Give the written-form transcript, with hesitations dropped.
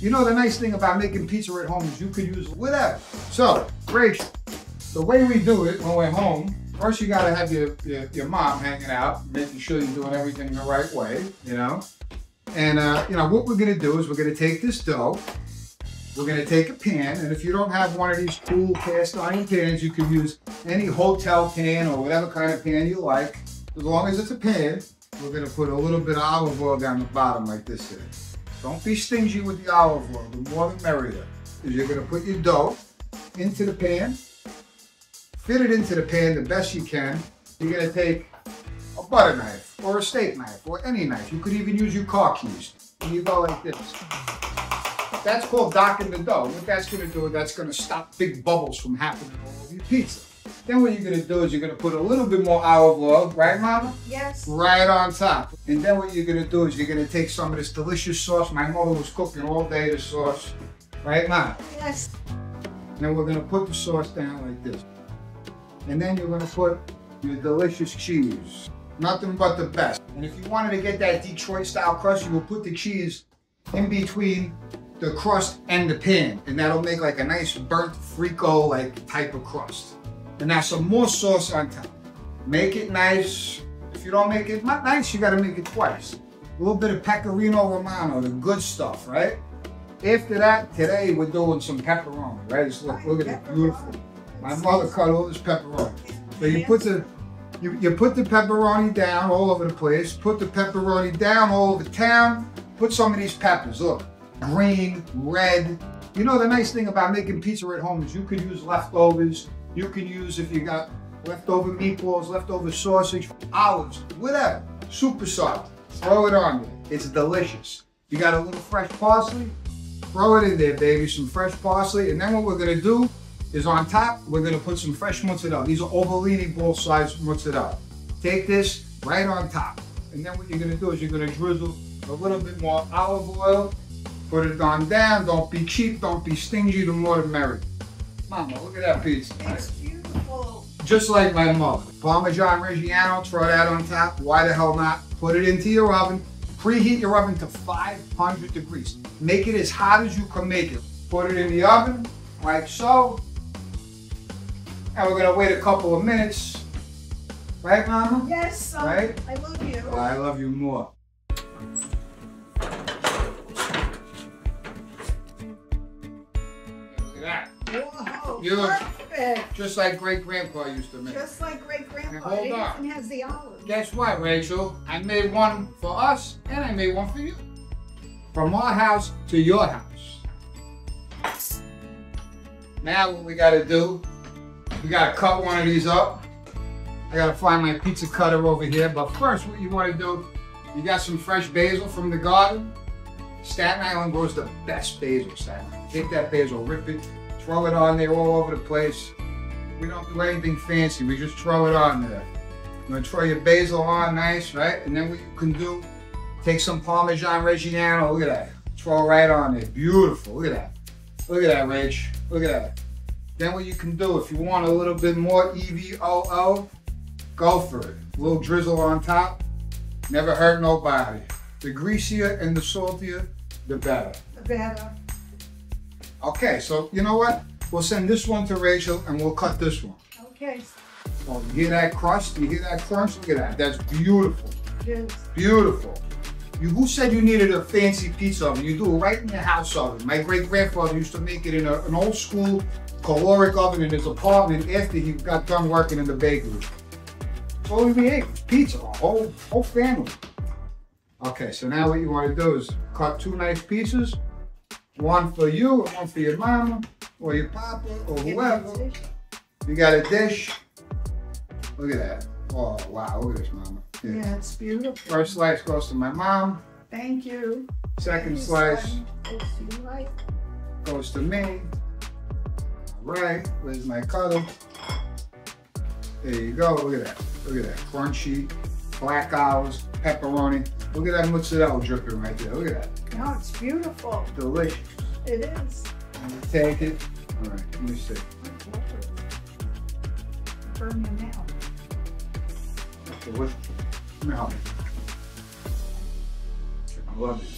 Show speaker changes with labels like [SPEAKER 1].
[SPEAKER 1] You know, the nice thing about making pizza at home is you could use whatever. So, Rachel, the way we do it when we're home, first you gotta have your mom hanging out, making sure you're doing everything the right way, you know? And, you know, what we're gonna do is we're gonna take this dough, we're gonna take a pan, and if you don't have one of these cool cast iron pans, you can use any hotel pan or whatever kind of pan you like. As long as it's a pan, we're gonna put a little bit of olive oil down the bottom like this here. Don't be stingy with the olive oil, the more the merrier. You're gonna put your dough into the pan, fit it into the pan the best you can. You're gonna take a butter knife or a steak knife or any knife. You could even use your car keys. And you go like this. That's called docking the dough. What that's gonna do, that's gonna stop big bubbles from happening all over your pizza. Then what you're gonna do is you're gonna put a little bit more olive oil, right, Mama?
[SPEAKER 2] Yes.
[SPEAKER 1] Right on top. And then what you're gonna do is you're gonna take some of this delicious sauce. My mother was cooking all day, the sauce. Right, Mama?
[SPEAKER 2] Yes.
[SPEAKER 1] Then we're gonna put the sauce down like this. And then you're gonna put your delicious cheese. Nothing but the best. And if you wanted to get that Detroit style crust, you will put the cheese in between the crust and the pan. And that'll make like a nice burnt frico like type of crust. And now some more sauce on top. Make it nice. If you don't make it nice, you gotta make it twice. A little bit of pecorino romano, the good stuff, right? After that, today we're doing some pepperoni, right? Just look at it, beautiful. My mother cut all this pepperoni. So you put the pepperoni down all over the place. Put the pepperoni down all over town. Put some of these peppers, look, green, red. You know, the nice thing about making pizza at home is you could use leftovers. You can use, if you got leftover meatballs, leftover sausage, olives, whatever, super soft. Throw it on there. It's delicious. You got a little fresh parsley? Throw it in there, baby, some fresh parsley. And then what we're gonna do is on top, we're gonna put some fresh mozzarella. These are Ovalini ball-sized mozzarella. Take this right on top. And then what you're gonna do is you're gonna drizzle a little bit more olive oil, put it on down. Don't be cheap, don't be stingy, the more the merrier. Mama, look at that pizza.
[SPEAKER 2] It's beautiful.
[SPEAKER 1] Just like my mother. Parmesan Reggiano, throw that on top. Why the hell not? Put it into your oven. Preheat your oven to 500 degrees. Make it as hot as you can make it. Put it in the oven, like so. And we're gonna wait a couple of minutes. Right, Mama?
[SPEAKER 2] Yes, son.
[SPEAKER 1] Right?
[SPEAKER 2] I love you.
[SPEAKER 1] Well, I love you more. Look at that.
[SPEAKER 2] Whoa,
[SPEAKER 1] Beautiful.
[SPEAKER 2] perfect.
[SPEAKER 1] Just like great-grandpa used to make.
[SPEAKER 2] Just like great-grandpa.
[SPEAKER 1] Now, hold
[SPEAKER 2] It
[SPEAKER 1] on.
[SPEAKER 2] even has the olive.
[SPEAKER 1] Guess what, Rachel? I made one for us, and I made one for you. From our house to your house. Now what we gotta do, we gotta cut one of these up. I gotta find my pizza cutter over here, but first what you wanna do, you got some fresh basil from the garden. Staten Island grows the best basil, Staten Island. Take that basil, rip it, throw it on there all over the place. We don't do anything fancy, we just throw it on there. You're gonna throw your basil on nice, right? And then what you can do, take some Parmesan Reggiano, look at that. Throw it right on there, beautiful, look at that. Look at that, Rach, look at that. Then what you can do, if you want a little bit more EVOO, go for it. A little drizzle on top, never hurt nobody. The greasier and the saltier, the better.
[SPEAKER 2] The better.
[SPEAKER 1] Okay, so you know what? We'll send this one to Rachel and we'll cut this one.
[SPEAKER 2] Okay.
[SPEAKER 1] Oh, you hear that crust? You hear that crunch? Look at that. That's beautiful.
[SPEAKER 2] Yes.
[SPEAKER 1] Beautiful. Who said you needed a fancy pizza oven? You do it right in your house oven. My great-grandfather used to make it in an old school caloric oven in his apartment after he got done working in the bakery. That's all we ate was pizza, a whole family. Okay, so now what you want to do is cut two nice pieces. One for you and one for your mama or your papa or whoever. You got a dish. Look at that. Oh, wow, look at this, mama.
[SPEAKER 2] Yeah, it's beautiful.
[SPEAKER 1] First slice goes to my mom.
[SPEAKER 2] Thank you.
[SPEAKER 1] Second slice
[SPEAKER 2] You like?
[SPEAKER 1] goes to me. All right, where's my cutter? There you go, look at that. Look at that, crunchy, black olives, pepperoni. Look at that mozzarella dripping right there, look at that.
[SPEAKER 2] No, it's beautiful.
[SPEAKER 1] Delicious.
[SPEAKER 2] It is.
[SPEAKER 1] I'm gonna take it. All right, let me see.
[SPEAKER 2] Burn your nail.
[SPEAKER 1] Delicious. Let me help you. I love it.